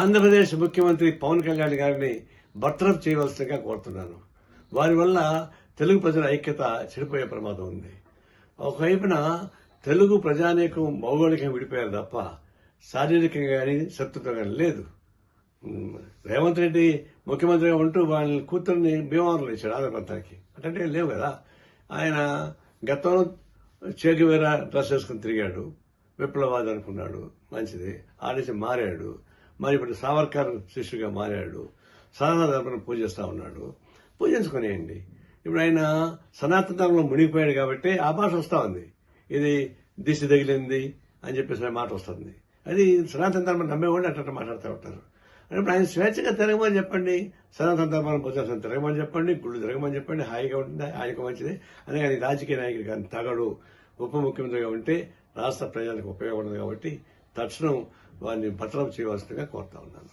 ఆంధ్రప్రదేశ్ ముఖ్యమంత్రి పవన్ కళ్యాణ్ గారిని బర్తరఫ్ చేయవలసిందిగా కోరుతున్నాను. వారి వల్ల తెలుగు ప్రజల ఐక్యత చెడిపోయే ప్రమాదం ఉంది. ఒకవైపున తెలుగు ప్రజానీకం భౌగోళికంగా విడిపోయారు తప్ప శారీరకంగా కానీ శత్రుత్వం కానీ లేదు. రేవంత్ రెడ్డి ముఖ్యమంత్రిగా ఉంటూ వాళ్ళ కూతుర్ని భీమవరంలో ఇచ్చాడు ఆంధ్ర ప్రాంతానికి. అంటే లేవు కదా. ఆయన గతంలో చేగువేరా డ్రెస్ వేసుకుని తిరిగాడు, విప్లవాది అనుకున్నాడు, మంచిది. ఆడేసి మారాడు. మరి ఇప్పుడు సావర్కర్ శిష్యుగా మారాడు. సనాతన ధర్మం పూజిస్తా ఉన్నాడు. పూజించుకునేయండి. ఇప్పుడు ఆయన సనాతన ధర్మంలో మునిగిపోయాడు కాబట్టి ఆ భాష వస్తా ఉంది. ఇది దిశ తగిలింది అని చెప్పేసి మాట వస్తుంది. అది సనాతన ధర్మం నమ్మేవాళ్ళు అట్లా మాట్లాడుతూ ఉంటారు. ఇప్పుడు ఆయన స్వేచ్ఛగా తిరగమని చెప్పండి, సనాతన ధర్మాన్ని పూజాల్సిన తిరగమని చెప్పండి, గుళ్ళు తిరగమని చెప్పండి, హాయిగా ఉంటుంది, ఆయనకు మంచిది. అందుకని రాజకీయ నాయకుడు కానీ తగడు ఉప ముఖ్యమంత్రిగా ఉంటే రాష్ట్ర ప్రజలకు ఉపయోగపడదు కాబట్టి తక్షణం వారిని బర్తరఫ్ చేయవలసిందిగా కోరుతా ఉన్నాను.